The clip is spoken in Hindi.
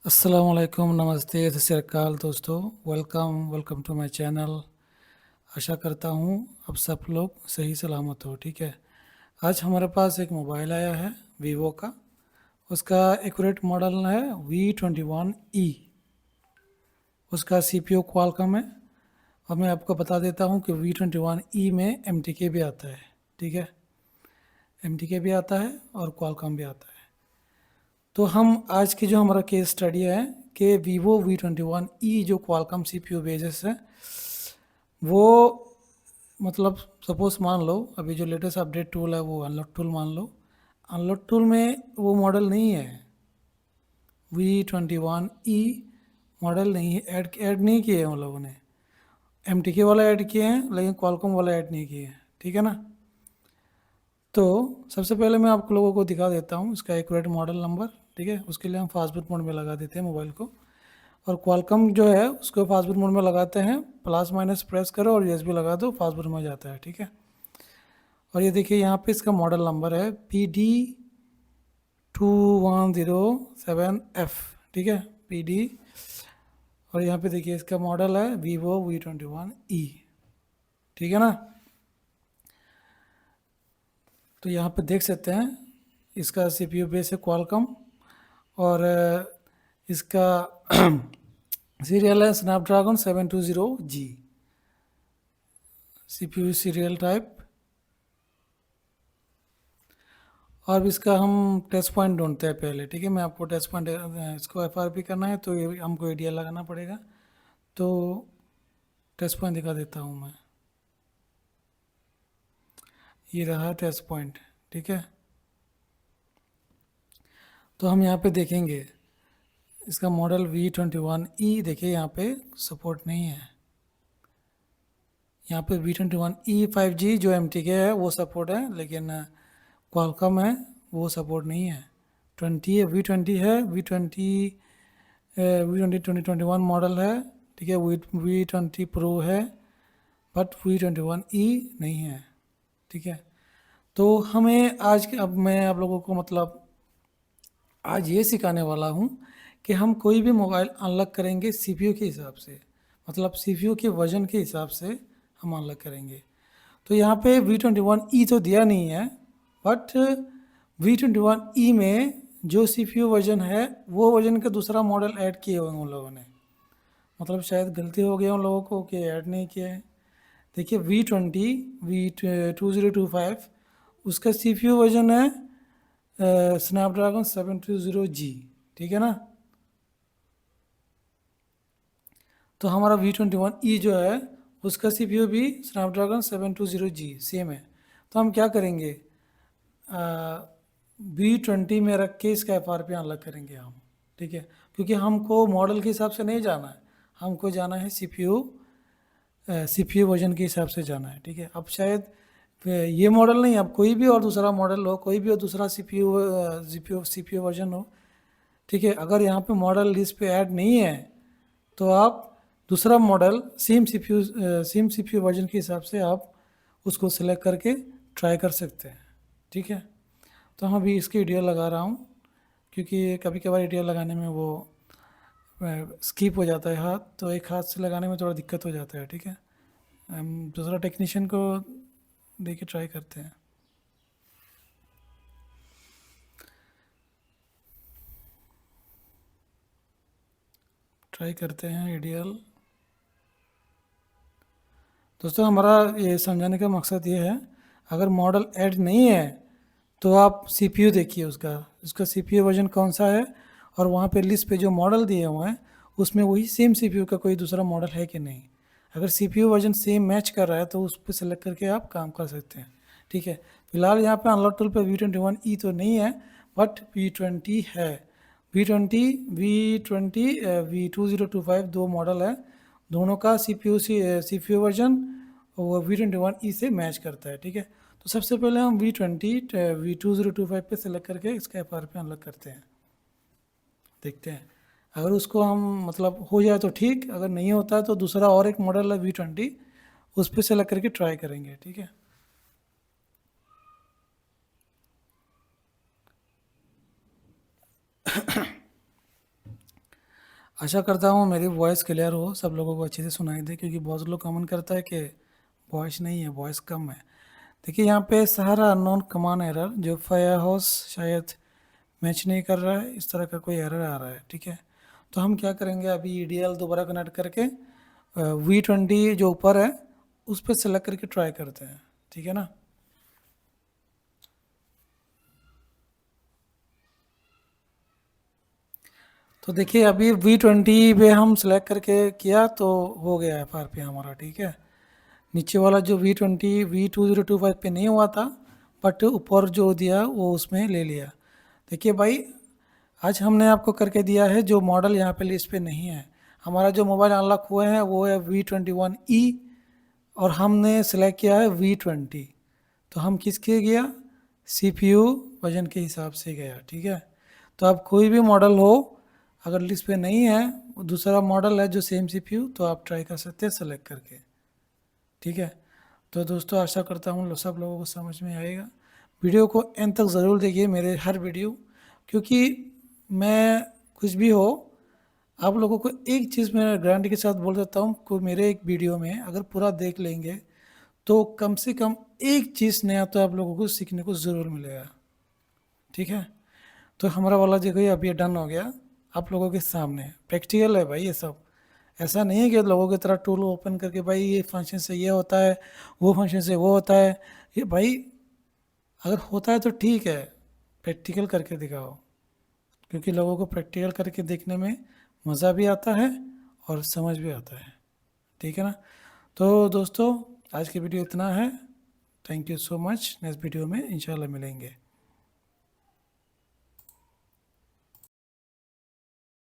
अस्सलाम वालेकुम, नमस्ते, सत श्री अकाल दोस्तों। Welcome to my channel. आशा करता हूँ अब सब लोग सही सलामत हो। ठीक है, आज हमारे पास एक मोबाइल आया है वीवो का। उसका एक्यूरेट मॉडल है V21E। उसका CPU क्वालकॉम है। और मैं आपको बता देता हूँ कि V21E में MTK भी आता है। ठीक है, MTK भी आता है और क्वालकॉम भी आता है। तो हम आज की जो हमारा केस स्टडी है कि वीवो V21E जो क्वालकॉम CPU बेसिस है वो, मतलब सपोज मान लो अभी जो लेटेस्ट अपडेट टूल है वो अनलॉक टूल मान लो। अनलॉक टूल में वो मॉडल नहीं है, V21E मॉडल नहीं है, ऐड नहीं किए हैं उन लोगों ने। MTK वाला ऐड किए हैं लेकिन क्वालकॉम वाला ऐड नहीं किए हैं। ठीक है ना। तो सबसे पहले मैं आप लोगों को दिखा देता हूँ इसका एक्यूरेट मॉडल नंबर। ठीक है, उसके लिए हम फास्टबूट मोड में लगा देते हैं मोबाइल को। और क्वालकॉम जो है उसको फास्टबूट मोड में लगाते हैं, प्लस माइनस प्रेस करो और USB लगा दो, फास्टबूट में जाता है। ठीक है, और ये देखिए यहाँ पे इसका मॉडल नंबर है PD2107F। ठीक है, PD। और यहाँ पे देखिए इसका मॉडल है वीवो V21E। ठीक है ना। तो यहाँ पे देख सकते हैं इसका CPU बेस है क्वालकॉम। और इसका सीरियल है Snapdragon 720G। CPU serial type. और इसका हम टेस्ट पॉइंट ढूंढते हैं पहले। ठीक है, मैं आपको टेस्ट पॉइंट, इसको FRP करना है तो ये हमको ADL लगाना पड़ेगा। तो टेस्ट पॉइंट दिखा देता हूँ मैं, ये रहा टेस्ट पॉइंट। ठीक है, तो हम यहाँ पे देखेंगे इसका मॉडल V21E। देखिए यहाँ पे सपोर्ट नहीं है। यहाँ पे V21E 5G जो MTK है वो सपोर्ट है, लेकिन क्वालकॉम है वो सपोर्ट नहीं है। 20 है, V20 है, V20 2021 मॉडल है। ठीक है, V20 प्रो है, बट V21E नहीं है। ठीक है, तो हमें आज अब मैं आप लोगों को मतलब आज ये सिखाने वाला हूँ कि हम कोई भी मोबाइल अनलॉक करेंगे CPU के हिसाब से, मतलब CPU के वजन के हिसाब से हम अनलॉक करेंगे। तो यहाँ पे V21E तो दिया नहीं है, बट V21E में जो CPU वर्जन है वो वर्जन का दूसरा मॉडल ऐड किए हुए हैं उन लोगों ने। मतलब शायद गलती हो गई उन लोगों को कि ऐड नहीं किया है। देखिए V20 उसका CPU वर्जन है स्नैपड्रैगन 720G। ठीक है ना। तो हमारा V21E जो है उसका CPU भी स्नैपड्रैगन 720G सेम है। तो हम क्या करेंगे, V20 में रख के इसका FRP अलग करेंगे हम। ठीक है, क्योंकि हमको मॉडल के हिसाब से नहीं जाना है, हमको जाना है CPU वर्जन के हिसाब से जाना है। ठीक है, अब शायद ये मॉडल नहीं, अब कोई भी और दूसरा मॉडल हो, कोई भी और दूसरा CPU वर्जन हो। ठीक है, अगर यहाँ पे मॉडल लिस्ट पे ऐड नहीं है तो आप दूसरा मॉडल सेम CPU वर्जन के हिसाब से आप उसको सिलेक्ट करके ट्राई कर सकते हैं। ठीक है, तो हम अभी इसकी वीडियो लगा रहा हूँ, क्योंकि कभी कभार वीडियो लगाने में वो स्किप हो जाता है हाथ, तो एक हाथ से लगाने में थोड़ा दिक्कत हो जाता है। ठीक है, हम दूसरा टेक्नीशियन को दे के ट्राई करते हैं। ट्राई करते हैं आइडियल। दोस्तों हमारा ये समझाने का मकसद ये है, अगर मॉडल ऐड नहीं है तो आप CPU देखिए उसका CPU वर्जन कौन सा है, और वहाँ पे लिस्ट पे जो मॉडल दिए हुए हैं उसमें वही सेम CPU का कोई दूसरा मॉडल है कि नहीं। अगर CPU वर्जन सेम मैच कर रहा है तो उस पर सेलेक्ट करके आप काम कर सकते हैं। ठीक है, फिलहाल यहाँ पे अनलॉक टूल पे V21E तो नहीं है, बट V20 है। V20 V20 V2025 दो मॉडल है, दोनों का CPU वर्जन वो V21E से मैच करता है। ठीक है, तो सबसे पहले हम V20 V2025 पे सेलेक्ट करके इसका FRP अनलॉक करते हैं, देखते हैं। अगर उसको हम मतलब हो जाए तो ठीक, अगर नहीं होता है तो दूसरा और एक मॉडल है V20, उस पर सेलेक्ट करके ट्राई करेंगे। ठीक है, आशा करता हूँ मेरी वॉइस क्लियर हो, सब लोगों को अच्छे से सुनाई दे, क्योंकि बहुत लोग कमेंट करता है कि वॉइस नहीं है, वॉइस कम है। देखिए यहाँ पे सहारा अननोन कमांड एरर, जो फायरहाउस शायद मैच नहीं कर रहा है, इस तरह का कोई एरर आ रहा है। ठीक है, तो हम क्या करेंगे, अभी EDL दोबारा कनेक्ट करके V20 जो ऊपर है उस पर सेलेक्ट करके ट्राई करते हैं। ठीक है ना। तो देखिए अभी V20 पे हम सेलेक्ट करके किया तो हो गया FRP हमारा। ठीक है, नीचे वाला जो V20 V2025 पे नहीं हुआ था, बट ऊपर जो दिया वो उसमें ले लिया। देखिए भाई, आज हमने आपको करके दिया है जो मॉडल यहाँ पे लिस्ट पे नहीं है। हमारा जो मोबाइल अनलॉक हुए हैं वो है V21E, और हमने सेलेक्ट किया है V20। तो हम किसके गया, CPU वर्जन के हिसाब से गया। ठीक है, तो अब कोई भी मॉडल हो, अगर लिस्ट पे नहीं है, दूसरा मॉडल है जो सेम CPU, तो आप ट्राई कर सकते हैं सेलेक्ट करके। ठीक है, तो दोस्तों आशा करता हूँ सब लोगों को समझ में आएगा। वीडियो को एंड तक ज़रूर देखिए, मेरे हर वीडियो, क्योंकि मैं कुछ भी हो, आप लोगों को एक चीज़ मैं गारंटी के साथ बोल देता हूँ कि मेरे एक वीडियो में अगर पूरा देख लेंगे तो कम से कम एक चीज़ नया तो आप लोगों को सीखने को ज़रूर मिलेगा। ठीक है, तो हमारा वाला देखो ये अभी डन हो गया, आप लोगों के सामने प्रैक्टिकल है भाई ये सब। ऐसा नहीं है कि लोगों की तरह टूल ओपन करके भाई ये फंक्शन से ये होता है, वो फंक्शन से वो होता है। ये भाई अगर होता है तो ठीक है, प्रैक्टिकल करके दिखाओ, क्योंकि लोगों को प्रैक्टिकल करके देखने में मज़ा भी आता है और समझ भी आता है। ठीक है ना। तो दोस्तों आज की वीडियो इतना है। Thank you so much, next video में इंशाल्लाह मिलेंगे।